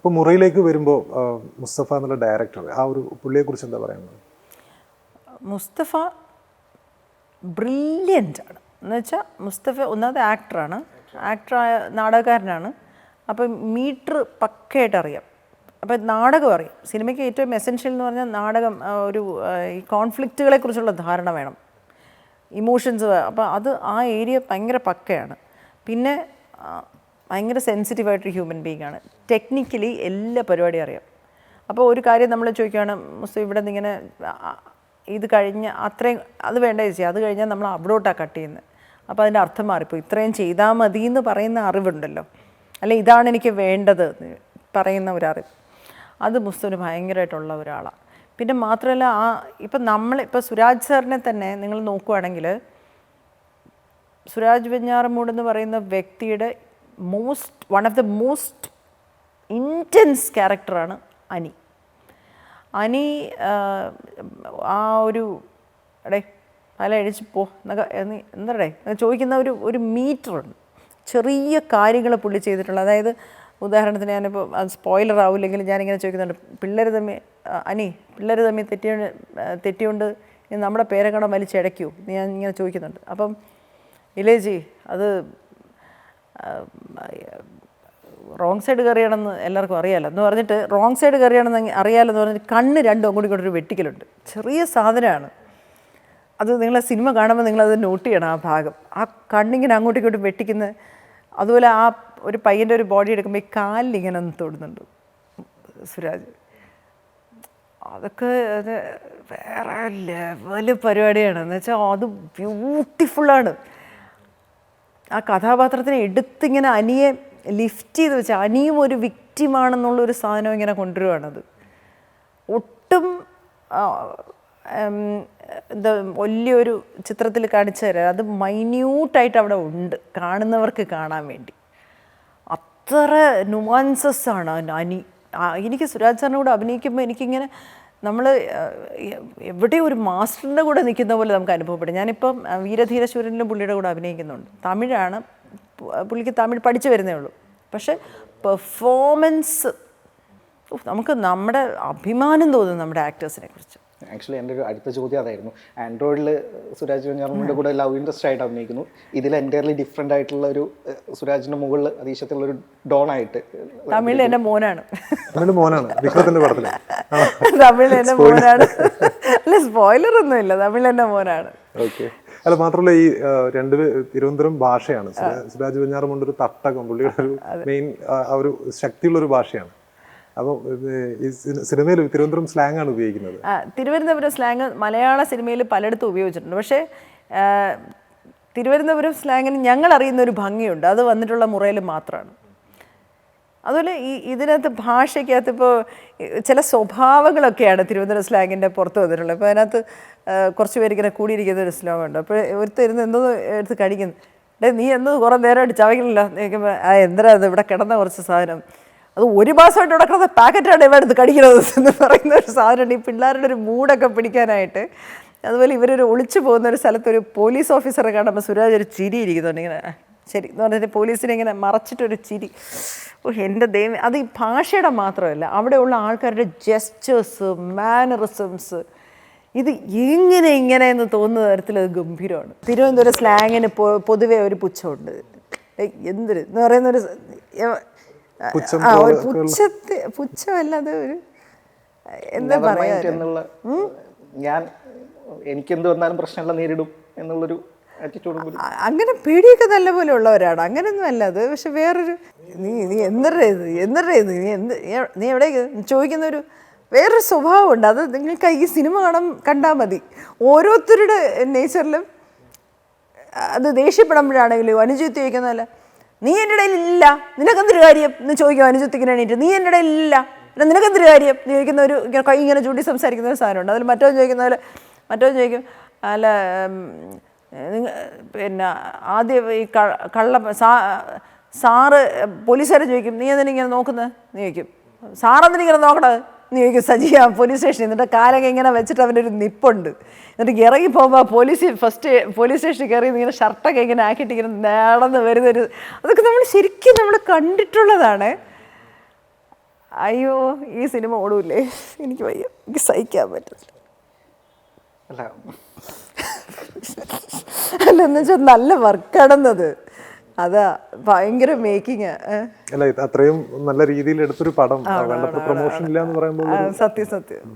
അപ്പോൾ മുറയിലേക്ക് വരുമ്പോൾ മുസ്തഫ എന്നുള്ള ഡയറക്ടർ, ആ ഒരു പുള്ളിയെക്കുറിച്ച് എന്താ പറയുന്നത്? മുസ്തഫ ബ്രില്യൻ്റ് ആണ്. എന്നുവെച്ചാൽ മുസ്തഫ ഒന്നാമത് ആക്ടറായ നാടകക്കാരനാണ്. അപ്പം മീറ്റർ പക്കയായിട്ട് അറിയാം. അപ്പം നാടകം അറിയാം. സിനിമയ്ക്ക് ഏറ്റവും എസെൻഷ്യൽ എന്ന് പറഞ്ഞാൽ നാടകം, ഒരു ഈ കോൺഫ്ലിക്റ്റുകളെ കുറിച്ചുള്ള ധാരണ വേണം, ഇമോഷൻസ്. അപ്പോൾ അത് ആ ഏരിയ ഭയങ്കര പക്കയാണ്. പിന്നെ ഭയങ്കര സെൻസിറ്റീവായിട്ടൊരു ഹ്യൂമൻ ബീങ് ആണ്. ടെക്നിക്കലി എല്ലാ പരിപാടിയും അറിയാം. അപ്പോൾ ഒരു കാര്യം നമ്മൾ ചോദിക്കുകയാണ്, മുസ്തഫ ഇവിടെ നിന്ന് ഇങ്ങനെ ഇത് കഴിഞ്ഞ് അത്രയും അത് വേണ്ട ചേച്ചി, അത് കഴിഞ്ഞാൽ നമ്മൾ അവിടോട്ടാണ് കട്ട് ചെയ്യുന്നത്. അപ്പോൾ അതിൻ്റെ അർത്ഥം മാറിപ്പോൾ ഇത്രയും ചെയ്താൽ മതി എന്ന് പറയുന്ന അറിവുണ്ടല്ലോ, അല്ലെ ഇതാണ് എനിക്ക് വേണ്ടത് പറയുന്ന ഒരറിവ്, അത് മുസ്തഫിന് ഭയങ്കരമായിട്ടുള്ള ഒരാളാണ്. പിന്നെ മാത്രമല്ല ഇപ്പം സുരാജ് സാറിനെ തന്നെ നിങ്ങൾ നോക്കുകയാണെങ്കിൽ, സുരാജ് വെഞ്ഞാറമൂട് എന്ന് പറയുന്ന വ്യക്തിയുടെ one of the most intense ക്യാരക്ടറാണ് അനി. ആ ഒരു അല്ല എഴിച്ച് പോ എന്നൊക്കെ എന്താടേ ചോദിക്കുന്ന ഒരു മീറ്ററുണ്ട്. ചെറിയ കാര്യങ്ങൾ പുള്ളി ചെയ്തിട്ടുള്ള, അതായത് ഉദാഹരണത്തിന് ഞാനിപ്പോൾ അത് സ്പോയിലർ ആവില്ലെങ്കിൽ ഞാനിങ്ങനെ ചോദിക്കുന്നുണ്ട്, പിള്ളേർ തമ്മിൽ തെറ്റിയോണ്ട് നമ്മുടെ പേരങ്ങടം വലിച്ചടയ്ക്കൂ ഞാൻ ഇങ്ങനെ ചോദിക്കുന്നുണ്ട്. അപ്പം ഇല്ലേജി അത് റോങ് സൈഡ് കയറിയാണെന്ന് എല്ലാവർക്കും അറിയാമല്ലോ എന്ന് പറഞ്ഞിട്ട്, റോങ് സൈഡ് കയറിയാണെന്ന് അറിയാമല്ലോ എന്ന് പറഞ്ഞിട്ട് കണ്ണ് രണ്ടും അങ്ങോട്ടും ഇങ്ങോട്ടൊരു വെട്ടിക്കലുണ്ട്. ചെറിയ സാധനമാണ് അത്. നിങ്ങൾ സിനിമ കാണുമ്പോൾ നിങ്ങളത് നോട്ട് ചെയ്യണം. ആ ഭാഗം, ആ കണ്ണിങ്ങനെ അങ്ങോട്ടും ഇങ്ങോട്ടും വെട്ടിക്കുന്ന. അതുപോലെ ആ ഒരു പയ്യൻ്റെ ഒരു ബോഡി എടുക്കുമ്പോൾ ഈ കാലിലിങ്ങനെ ഒന്ന് തൊടുന്നുണ്ട് സുരാജ്. അതൊക്കെ അത് വേറെ ലെവല് പരിപാടിയാണ്. എന്ന് വെച്ചാൽ അത് ബ്യൂട്ടിഫുള്ളാണ്. ആ കഥാപാത്രത്തിനെ എടുത്തിങ്ങനെ അനിയെ ലിഫ്റ്റ് ചെയ്ത് വെച്ചാൽ അനിയും ഒരു വിക്റ്റിമാണെന്നുള്ളൊരു സാധനം ഇങ്ങനെ കൊണ്ടുവരുവാണത്. ഒട്ടും എന്താ വലിയൊരു ചിത്രത്തിൽ കാണിച്ചു തരാം, അത് മൈന്യൂട്ടായിട്ട് അവിടെ ഉണ്ട് കാണുന്നവർക്ക് കാണാൻ വേണ്ടി. അത്ര നുവാൻസസ് ആണ് അനി. എനിക്ക് സുരാജ് സാറിൻ്റെ കൂടെ അഭിനയിക്കുമ്പോൾ എനിക്കിങ്ങനെ നമ്മൾ എവിടെ ഒരു മാസ്റ്ററിൻ്റെ കൂടെ നിൽക്കുന്ന പോലെ നമുക്ക് അനുഭവപ്പെടും. ഞാനിപ്പം വീരധീരശൂരനിലും പുള്ളിയുടെ കൂടെ അഭിനയിക്കുന്നുണ്ട്. തമിഴാണ്, പുള്ളിക്ക് തമിഴ് പഠിച്ചു വരുന്നേ ഉള്ളൂ. പക്ഷെ പെർഫോമൻസ് നമുക്ക് നമ്മുടെ അഭിമാനം തോന്നും നമ്മുടെ ആക്ടേഴ്സിനെ കുറിച്ച്. ആക്ച്വലി എൻ്റെ ഒരു അടുത്ത ചോദ്യം അതായിരുന്നു. ആൻഡ്രോയിഡിൽ സുരാജ് വെഞ്ഞാറമൂടിൻ്റെ കൂടെ ലവ് ഇൻട്രസ്റ്റ് ആയിട്ട് അഭിനയിക്കുന്നു. ഇതിൽ എൻറ്റയർലി ഡിഫറെൻ്റ് ആയിട്ടുള്ള ഒരു സുരാജിൻ്റെ മുകളിൽ അതീശത്തുള്ളൊരു ഡോൺ ആയിട്ട്. തമിഴിൽ എൻ്റെ മോനാണ്. തമിഴിൽ എൻ്റെ മോനാണ്. അല്ല സ്പോയിലർ ഒന്നുമില്ല, തമിഴിൽ എൻ്റെ മോനാണ്. ഓക്കെ. അല്ല മാത്രമല്ല ഈ തിരുവനന്തപുരം ഭാഷയാണ്. സുരാജ് വെഞ്ഞാറമൂട് ഒരു തട്ടകം, പുള്ളിയുടെ ഒരു മെയിൻ ഒരു ശക്തിയുള്ളൊരു ഭാഷയാണ്. അപ്പോൾ ഈ സിനിമയിൽ തിരുവനന്തപുരം സ്ലാങ് ആണ് ഉപയോഗിക്കുന്നത്. തിരുവനന്തപുരം സ്ലാങ് മലയാള സിനിമയിൽ പലയിടത്തും ഉപയോഗിച്ചിട്ടുണ്ട്. പക്ഷേ തിരുവനന്തപുരം സ്ലാങ്ങിന് ഞങ്ങൾ അറിയുന്ന ഒരു ഭംഗിയുണ്ട്, അത് വന്നിട്ടുള്ള മുറയിൽ മാത്രമാണ്. അതുപോലെ ഇതിനകത്ത് ഭാഷയ്ക്കകത്ത് ഇപ്പോൾ ചില സ്വഭാവങ്ങളൊക്കെയാണ് തിരുവനന്തപുരം സ്ലാങ്ങിൻ്റെ പുറത്ത് വന്നിട്ടുള്ളത്. ഇപ്പോൾ അതിനകത്ത് കുറച്ച് പേരിങ്ങനെ കൂടിയിരിക്കുന്ന ഒരു സ്ലോഗുണ്ട്. അപ്പോൾ ഒരുത്തരുന്ന് എന്തോ എടുത്ത് കഴിക്കുന്നു, നീ എന്തോ കുറേ നേരമായിട്ട് ചവയ്ക്കണില്ല നിൽക്കുമ്പോൾ എന്താ അത് ഇവിടെ കിടന്ന കുറച്ച് സാധനം, അത് ഒരു മാസമായിട്ട് ഇവിടെ കിടന്ന പാക്കറ്റാണ് ഇവിടെ എടുത്ത് കടിക്കുന്നത് എന്ന് പറയുന്ന ഒരു സാധനമുണ്ട്. ഈ പിള്ളേരുടെ ഒരു മൂഡൊക്കെ പിടിക്കാനായിട്ട്. അതുപോലെ ഇവരൊരു ഒളിച്ചു പോകുന്ന ഒരു സ്ഥലത്തൊരു പോലീസ് ഓഫീസറെ കാണുമ്പോൾ സുരാജ് ഒരു ചിരി ഇരിക്കുന്നുണ്ട് ഇങ്ങനെ, ശരി എന്ന് പറഞ്ഞിട്ട് പോലീസിനെ ഇങ്ങനെ മറച്ചിട്ടൊരു ചിരി. എൻ്റെ ദൈവം, അത് ഈ ഭാഷയുടെ മാത്രമല്ല, അവിടെയുള്ള ആൾക്കാരുടെ ജെസ്റ്റേഴ്സ്, മാനറിസംസ്, ഇത് ഇങ്ങനെ എന്ന് തോന്നുന്ന തരത്തിൽ അത് ഗംഭീരമാണ്. തിരുവനന്തപുരം സ്ലാങ്ങിന് പൊതുവെ ഒരു പുച്ഛമുണ്ട്. എന്തൊരു എന്ന് പറയുന്നൊരു പുച്ഛമല്ലാതെ ഒരു എന്താ പറയാ, ഞാൻ എനിക്കെന്ത് വന്നാലും പ്രശ്നമില്ല നേരിടും എന്നുള്ളൊരു ആറ്റിറ്റ്യൂഡ്. അങ്ങനെ പേടിയൊക്കെ നല്ല പോലെ ഉള്ളവരാണ്, അങ്ങനെയൊന്നും അല്ല അത്. പക്ഷെ വേറൊരു നീ എന്തരേ നീ എവിടെ ചോദിക്കുന്നൊരു വേറൊരു സ്വഭാവമുണ്ട്. അത് നിങ്ങൾക്ക് ഈ സിനിമ കണ്ടാൽ മതി. ഓരോരുത്തരുടെ നേച്ചറിലും അത് ദേഷ്യപ്പെടുമ്പോഴാണെങ്കിലും അനുജത്തി ചോദിക്കുന്നതല്ല, നീ എൻ്റെ ഇടയിലില്ല നിനക്കെന്തൊരു കാര്യം എന്ന് ചോദിക്കും. അനുജത്തിക്ക് എണീറ്റ് നീ എൻ്റെ ഇടയിലില്ല നിനക്കെന്തൊരു കാര്യം എന്ന് ചോദിക്കുന്ന ഒരു കൈ ഇങ്ങനെ ചൂണ്ടി സംസാരിക്കുന്ന ഒരു സാധനമുണ്ട്. അതിൽ മറ്റോ ചോദിക്കും അല്ല പിന്നെ ആദ്യം ഈ സാറ് പോലീസുകാരെ ചോദിക്കും, നീ എന്തിനിങ്ങനെ നോക്കുന്നത് നീ ചോദിക്കും, സാറെന്തിനിങ്ങനെ നോക്കണത് നീ ചോദിക്കും. സജിയ പോലീസ് സ്റ്റേഷനിൽ എന്നിട്ട് കാലൊക്കെ ഇങ്ങനെ വെച്ചിട്ട് അവൻ്റെ ഒരു നിപ്പുണ്ട്. എന്നിട്ട് ഇറങ്ങി പോകുമ്പോൾ പോലീസ് സ്റ്റേഷനിൽ കയറി ഇങ്ങനെ ഷർട്ടൊക്കെ ഇങ്ങനെ ആക്കിയിട്ട് ഇങ്ങനെ നടന്ന് വരുന്നൊരു, അതൊക്കെ നമ്മൾ ശരിക്കും നമ്മൾ കണ്ടിട്ടുള്ളതാണ്. അയ്യോ ഈ സിനിമ ഓടൂലേ, എനിക്ക് വയ്യ, എനിക്ക് സഹിക്കാൻ പറ്റില്ല. അല്ല അല്ല എന്ന് വെച്ചാൽ നല്ല വർക്കാണെന്നത്, അതാ ഭയങ്കര മേക്കിങ്. അല്ല, അത്രയും നല്ല രീതിയിൽ എടുത്തൊരു പടം, വേണ്ടത്ര പ്രൊമോഷൻ ഇല്ല എന്ന് പറയുമ്പോൾ സത്യം സത്യം.